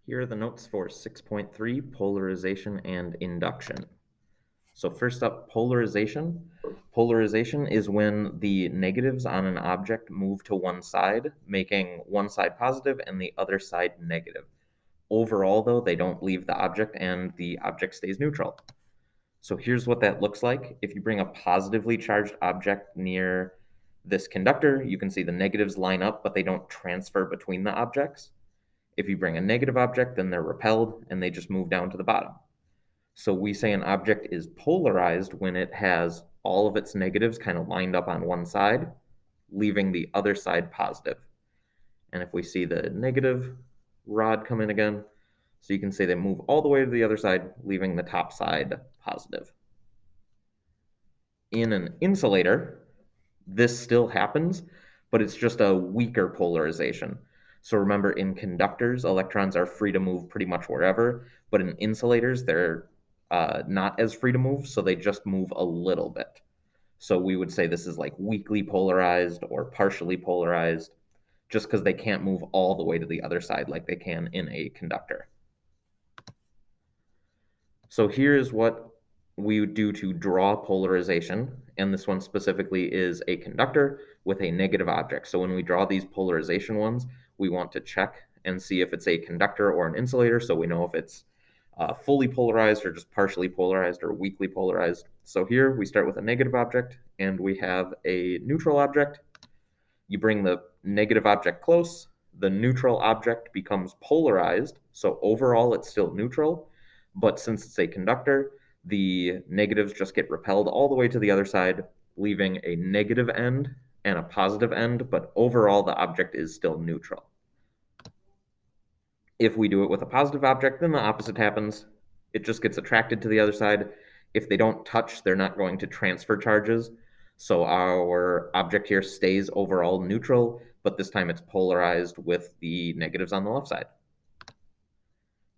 Here are the notes for 6.3, Polarization and Induction. So first up, polarization. Polarization is when the negatives on an object move to one side, making one side positive and the other side negative. Overall, though, they don't leave the object and the object stays neutral. So here's what that looks like. If you bring a positively charged object near this conductor, you can see the negatives line up, but they don't transfer between the objects. If you bring a negative object, then they're repelled and they just move down to the bottom. So we say an object is polarized when it has all of its negatives kind of lined up on one side, leaving the other side positive. And if we see the negative rod come in again, so you can say they move all the way to the other side, leaving the top side positive. In an insulator, this still happens, but it's just a weaker polarization. So remember, in conductors, electrons are free to move pretty much wherever, but in insulators, they're not as free to move, so they just move a little bit. So we would say this is like weakly polarized or partially polarized, just because they can't move all the way to the other side like they can in a conductor. So here's what we would do to draw polarization, and this one specifically is a conductor with a negative object. So when we draw these polarization ones, we want to check and see if it's a conductor or an insulator, so we know if it's fully polarized or just partially polarized or weakly polarized. So here we start with a negative object, and we have a neutral object. You bring the negative object close, the neutral object becomes polarized, so overall it's still neutral, but since it's a conductor, the negatives just get repelled all the way to the other side, leaving a negative end and a positive end, but overall the object is still neutral. If we do it with a positive object, then the opposite happens. It just gets attracted to the other side. If they don't touch, they're not going to transfer charges. So our object here stays overall neutral, but this time it's polarized with the negatives on the left side.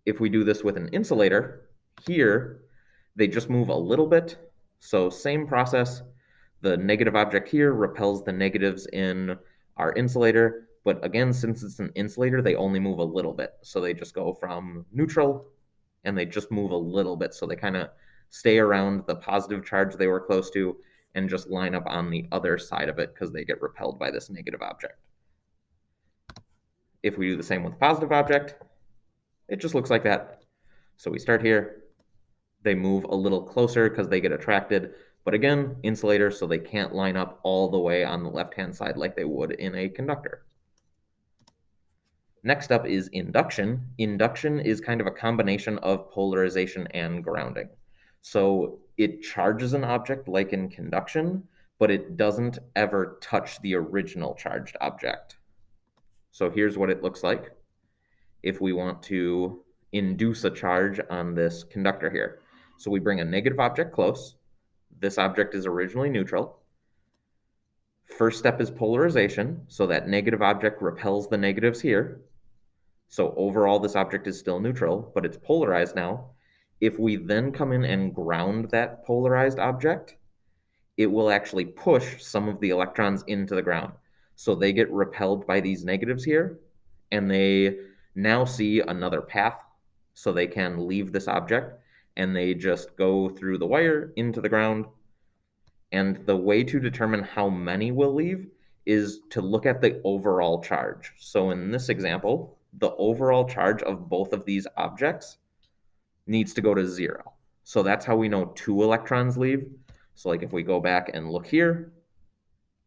If we do this with an insulator, here they just move a little bit. So same process. The negative object here repels the negatives in our insulator, but again, since it's an insulator, they only move a little bit. So they just go from neutral and they just move a little bit. So they kind of stay around the positive charge they were close to and just line up on the other side of it because they get repelled by this negative object. If we do the same with the positive object, it just looks like that. So we start here, they move a little closer because they get attracted, but again, insulator, so they can't line up all the way on the left-hand side like they would in a conductor. Next up is induction. Induction is kind of a combination of polarization and grounding. So it charges an object like in conduction, but it doesn't ever touch the original charged object. So here's what it looks like if we want to induce a charge on this conductor here. So we bring a negative object close. This object is originally neutral. First step is polarization, so that negative object repels the negatives here. So overall, this object is still neutral, but it's polarized now. If we then come in and ground that polarized object, it will actually push some of the electrons into the ground. So they get repelled by these negatives here, and they now see another path, so they can leave this object, and they just go through the wire into the ground. And the way to determine how many will leave is to look at the overall charge. So in this example, the overall charge of both of these objects needs to go to 0. So that's how we know 2 electrons leave. So like if we go back and look here,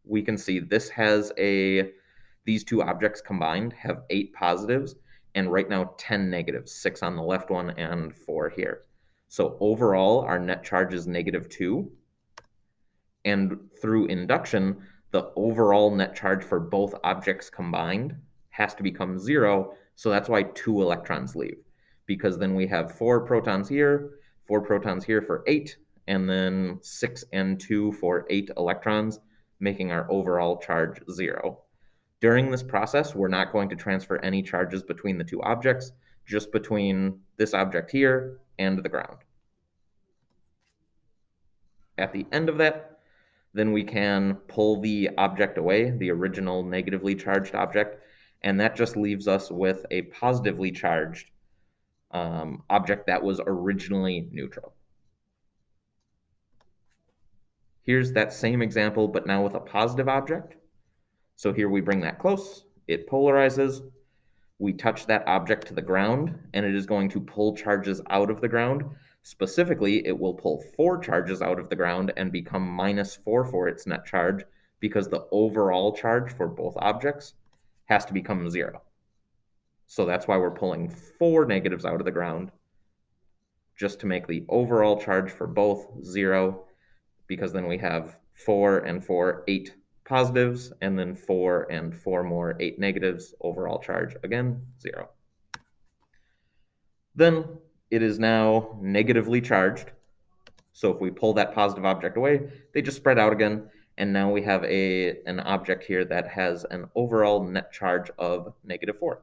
we can see this has these 2 objects combined have 8 positives, and right now 10 negatives, 6 on the left one and 4 here. So overall, our net charge is -2. And through induction, the overall net charge for both objects combined has to become 0. So that's why 2 electrons leave, because then we have 4 protons here for 8, and then 6 and 2 for 8 electrons, making our overall charge 0. During this process, we're not going to transfer any charges between the 2 objects, just between this object here and the ground. At the end of that, then we can pull the object away, the original negatively charged object, and that just leaves us with a positively charged object that was originally neutral. Here's that same example, but now with a positive object. So here we bring that close, it polarizes, we touch that object to the ground, and it is going to pull charges out of the ground. Specifically, it will pull 4 charges out of the ground and become -4 for its net charge, because the overall charge for both objects has to become 0. So that's why we're pulling 4 negatives out of the ground, just to make the overall charge for both 0, because then we have 4 and 4, 8 positives, and then 4 and 4 more, 8 negatives, overall charge, again, 0. Then it is now negatively charged. So if we pull that positive object away, they just spread out again, and now we have an object here that has an overall net charge of -4.